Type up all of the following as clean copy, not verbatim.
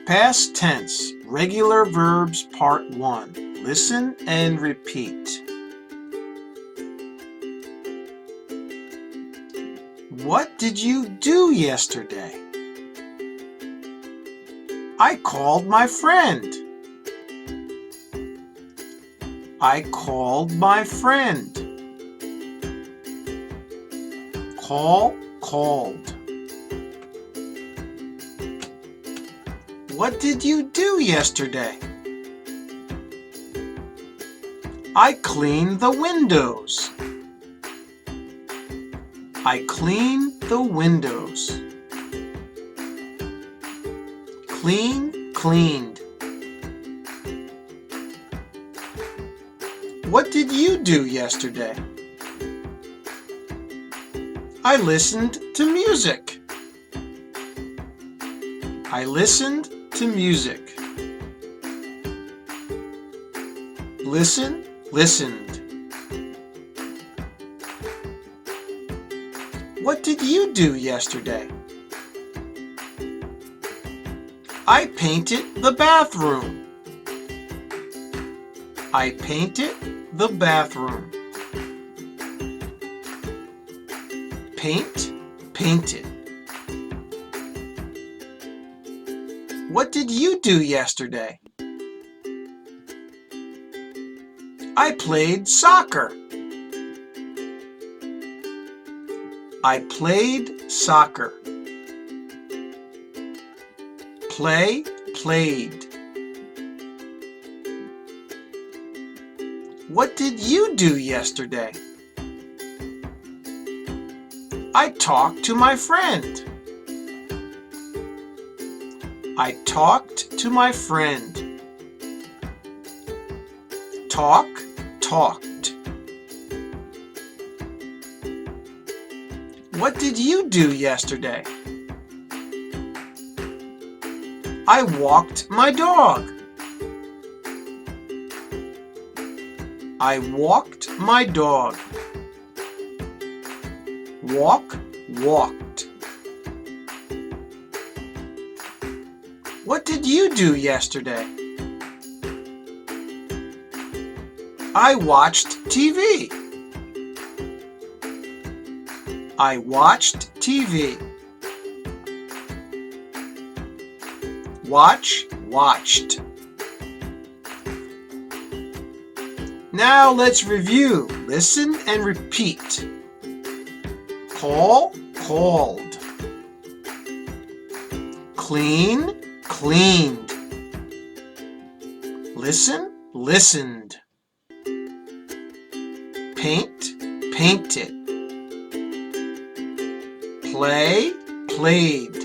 Past tense, regular verbs, part 1. Listen and repeat. What did you do yesterday? I called my friend. I called my friend. Call, called. What did you do yesterday? I cleaned the windows. I cleaned the windows. Clean, cleaned. What did you do yesterday? I listened to music. I listened to music. Listen, listened. What did you do yesterday? I painted the bathroom. I painted the bathroom. Paint, painted. What did you do yesterday? I played soccer. I played soccer. Play, played. What did you do yesterday? I talked to my friend. I talked to my friend. Talk, talked. What did you do yesterday? I walked my dog. I walked my dog. Walk, walked. What did you do yesterday? I watched TV. I watched TV. Watch, watched. Now let's review. Listen and repeat. Call, called. Clean, cleaned. Listen, listened. Paint, painted. Play, played.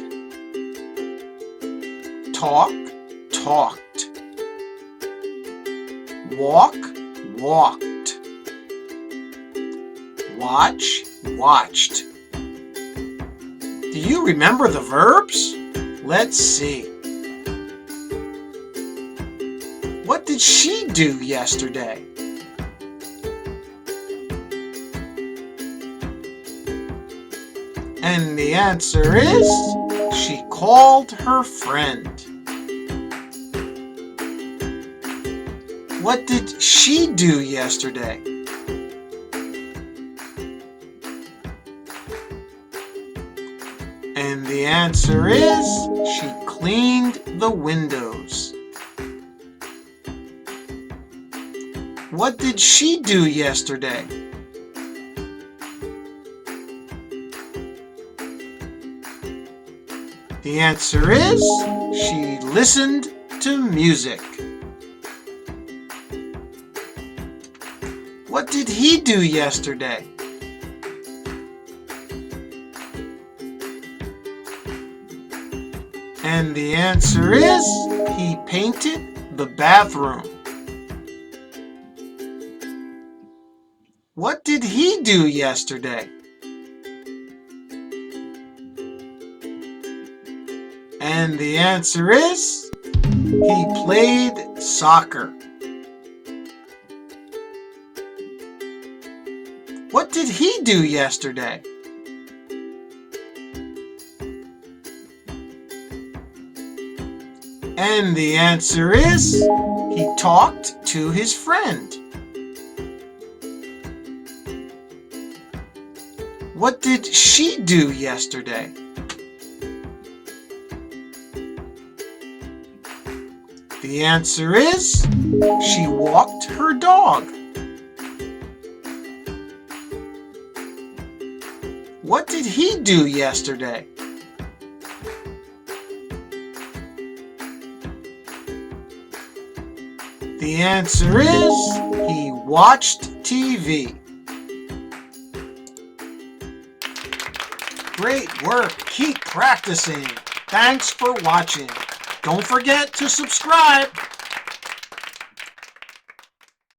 Talk, talked. Walk, walked. Watch, watched. Do you remember the verbs? Let's see. What did she do yesterday? And the answer is, she called her friend. What did she do yesterday? And the answer is, she cleaned the windows. What did she do yesterday? The answer is, she listened to music. What did he do yesterday? And the answer is, he painted the bathroom. What did he do yesterday? And the answer is, he played soccer. What did he do yesterday? And the answer is, he talked to his friend. What did she do yesterday? The answer is, she walked her dog. What did he do yesterday? The answer is, he watched TV. Great work. Keep practicing. Thanks for watching. Don't forget to subscribe.